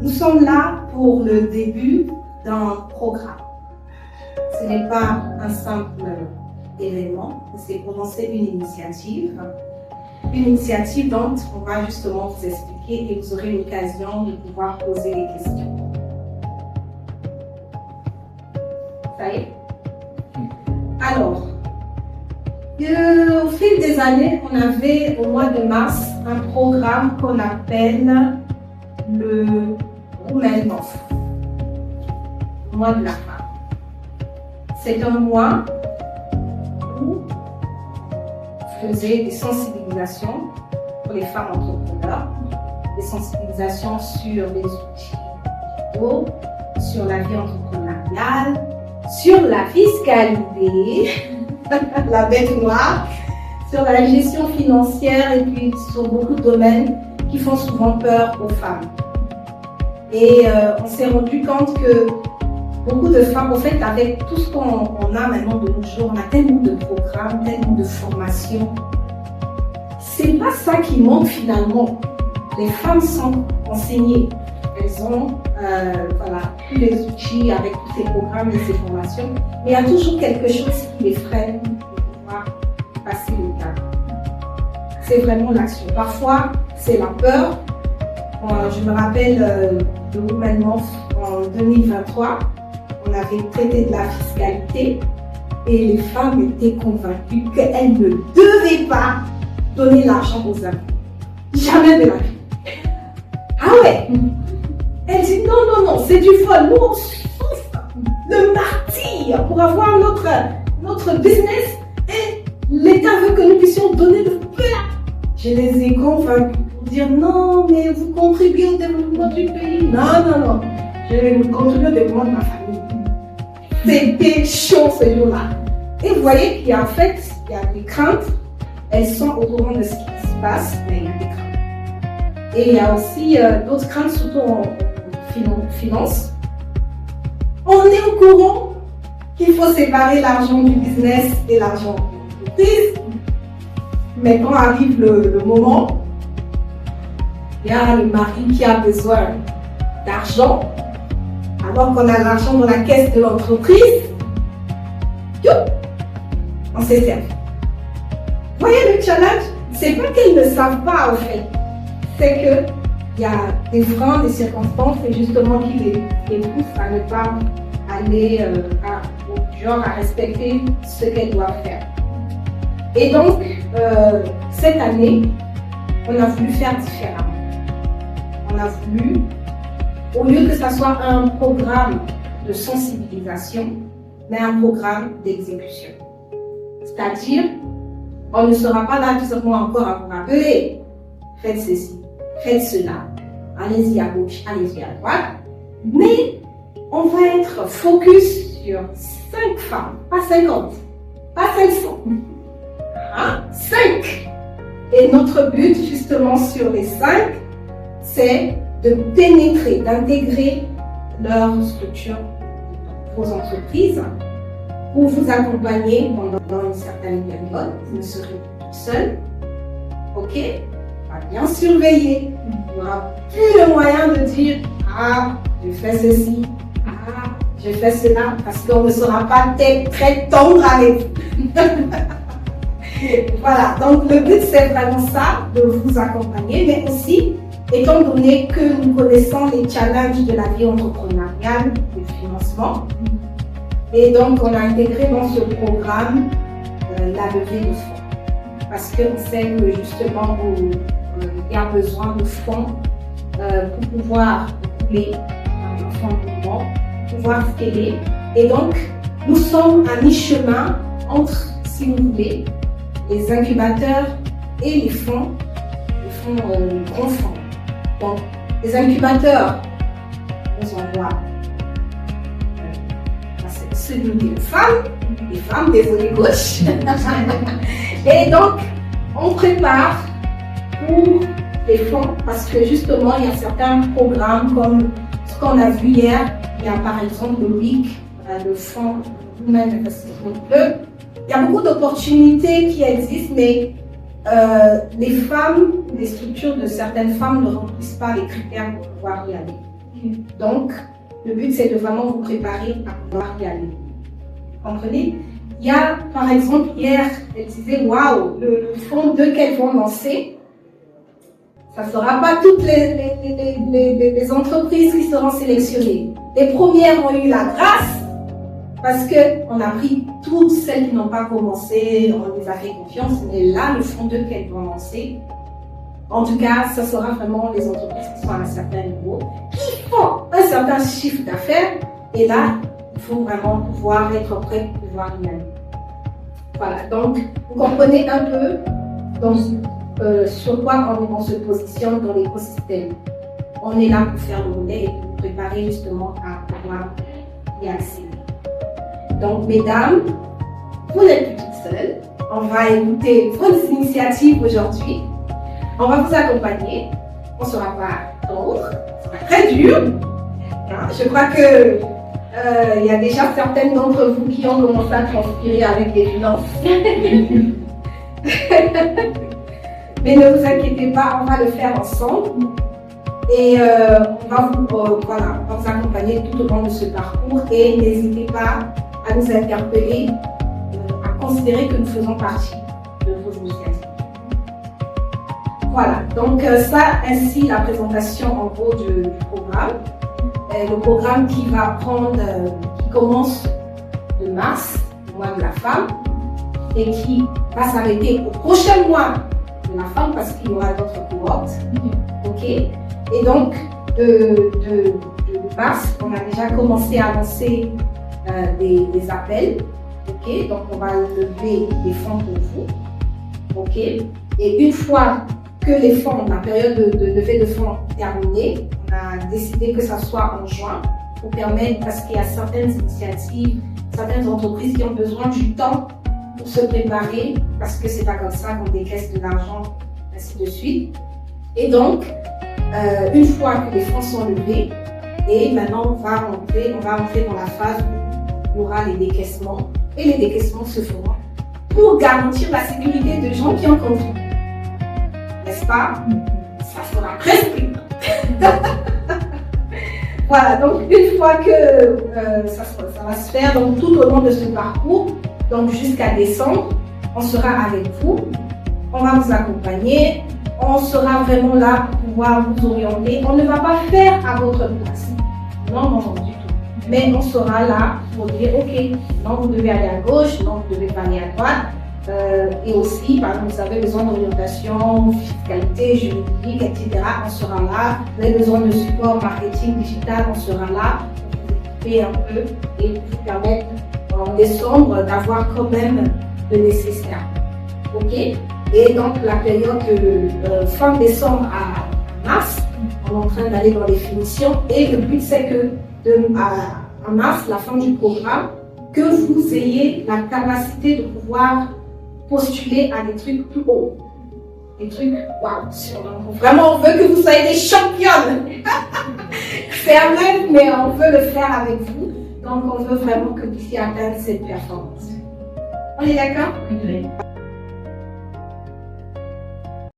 nous sommes là pour le début d'un programme. Ce n'est pas un simple événement, c'est pour lancer une initiative. Une initiative dont on va justement vous expliquer et vous aurez l'occasion de pouvoir poser des questions. Ça y est? Alors, au fil des années, on avait au mois de mars un programme qu'on appelle le Women Month, le mois de la femme. C'est un mois où on faisait des sensibilisations pour les femmes entrepreneurs, des sensibilisations sur les outils digitaux, sur la vie entrepreneuriale, sur la fiscalité, la bête noire, sur la gestion financière et puis sur beaucoup de domaines qui font souvent peur aux femmes. Et on s'est rendu compte que beaucoup de femmes, en fait, avec tout ce qu'on a maintenant de nos jours, on a tellement de programmes, tellement de formations. C'est pas ça qui manque finalement. Les femmes sont enseignées. Elles ont tous les outils avec tous ces programmes et ces formations. Mais il y a toujours quelque chose qui les freine de pouvoir passer le cap. C'est vraiment l'action. Parfois, c'est la peur. Je me rappelle de Women Month en 2023. On avait traité de la fiscalité et les femmes étaient convaincues qu'elles ne devaient pas donner l'argent aux hommes. Jamais de la vie. Ah ouais! Elle dit non, c'est du vol. Nous, on souffre de martyr pour avoir notre business et l'État veut que nous puissions donner le peu. Je les ai convaincus pour dire non, mais vous contribuez au développement du pays. Non. Je vais contribuer au développement de ma famille. C'était chaud ce jour-là. Et vous voyez qu'il y a il y a des craintes. Elles sont au courant de ce qui se passe, mais il y a des craintes. Et il y a aussi d'autres craintes, surtout en finance. On est au courant qu'il faut séparer l'argent du business et l'argent de l'entreprise. Mais quand arrive le moment, il y a le mari qui a besoin d'argent, alors qu'on a l'argent dans la caisse de l'entreprise. On s'est servi. Vous voyez le challenge? C'est pas qu'elles ne savent pas en fait, c'est que il y a des freins, des circonstances, et justement qui les poussent à ne pas aller à respecter ce qu'elles doivent faire. Et donc, cette année, on a voulu faire différemment. On a voulu, au lieu que ça soit un programme de sensibilisation, mais un programme d'exécution. C'est-à-dire, on ne sera pas là tout simplement encore à vous rappeler, faites ceci, faites cela, allez-y à gauche, allez-y à droite, mais on va être focus sur 5 femmes, pas 50, pas 500, 5. Et notre but justement sur les 5, c'est de pénétrer, d'intégrer leur structure, vos entreprises, pour vous accompagner pendant une certaine période. Vous ne serez plus tout seul. Ok? On va bien surveiller. Il n'y aura plus le moyen de dire ah, j'ai fait ceci, ah, j'ai fait cela, parce qu'on ne sera pas très tendre avec vous. Voilà, donc le but c'est vraiment ça, de vous accompagner, mais aussi, étant donné que nous connaissons les challenges de la vie entrepreneuriale, du financement, et donc on a intégré dans ce programme la levée de fonds. Parce qu'on sait que justement, il y a besoin de fonds pour pouvoir couler un fonds de mouvement, pouvoir scaler. Et donc, nous sommes à mi-chemin entre, si vous voulez, les incubateurs et les fonds grands fonds. Donc, les incubateurs nous envoient celui des femmes, désolé gauche. Et donc, on prépare pour les fonds parce que justement, il y a certains programmes comme ce qu'on a vu hier. Il y a par exemple le WIC, le fonds Women Investment Club. Il y a beaucoup d'opportunités qui existent, mais les femmes, les structures de certaines femmes ne remplissent pas les critères pour pouvoir y aller. Donc, le but, c'est de vraiment vous préparer à pouvoir y aller. Vous comprenez? Il y a, par exemple, hier, elle disait, waouh, le fonds 2 qu'elles vont lancer, ça ne sera pas toutes les entreprises qui seront sélectionnées. Les premières ont eu la grâce parce qu'on a pris toutes celles qui n'ont pas commencé, on les a fait confiance, mais là, le fonds 2 qu'elles vont lancer, en tout cas, ça sera vraiment les entreprises qui sont à un certain niveau, qui font un certain chiffre d'affaires, et là, il faut vraiment pouvoir être prêt pour pouvoir y aller. Voilà, donc vous comprenez un peu sur quoi on se positionne dans l'écosystème. On est là pour faire le relais et pour préparer justement à pouvoir y accéder. Donc, mesdames, vous n'êtes plus toutes seules. On va écouter vos initiatives aujourd'hui. On va vous accompagner. On ne sera pas tendre, ça sera très dur. Je crois que il y a déjà certaines d'entre vous qui ont commencé à transpirer avec les finances. Mais ne vous inquiétez pas, on va le faire ensemble. Et on va vous accompagner tout au long de ce parcours. Et n'hésitez pas à nous interpeller, à considérer que nous faisons partie de vos initiatives. Voilà, donc ça, ainsi la présentation en gros du programme. Le programme qui commence de mars, le mois de la femme, et qui va s'arrêter au prochain mois de la femme parce qu'il y aura d'autres cohortes. Ok. Et donc, de mars, on a déjà commencé à lancer des appels. Ok. Donc, on va lever des fonds pour vous. Ok. Et une fois que les fonds, la période de levée de fonds terminée, on a décidé que ça soit en juin pour permettre, parce qu'il y a certaines initiatives, certaines entreprises qui ont besoin du temps pour se préparer, parce que c'est pas comme ça qu'on décaisse de l'argent, ainsi de suite. Et donc, une fois que les fonds sont levés, et maintenant on va rentrer dans la phase où il y aura les décaissements, et les décaissements se feront pour garantir la sécurité de gens qui ont confié. N'est-ce pas? Ça sera presque. Voilà, donc une fois que ça va se faire, donc tout au long de ce parcours, donc jusqu'à décembre, on sera avec vous, on va vous accompagner, on sera vraiment là pour pouvoir vous orienter. On ne va pas faire à votre place, non, non, non, du tout. Mais on sera là pour dire, ok, non, vous devez aller à gauche, non, vous devez pas aller à droite. Et aussi, par exemple, vous avez besoin d'orientation, fiscalité, juridique, etc. On sera là. Vous avez besoin de support marketing digital, on sera là pour vous aider un peu et vous permettre en décembre d'avoir quand même le nécessaire. Ok? Et donc, la période de fin décembre à mars, on est en train d'aller dans les finitions. Et le but, c'est que à mars, la fin du programme, que vous ayez la capacité de pouvoir postuler à des trucs plus hauts. Des trucs, waouh, vraiment on veut que vous soyez des championnes. C'est un rêve, mais on veut le faire avec vous. Donc on veut vraiment que vous puissiez atteindre cette performance. On est d'accord? Oui.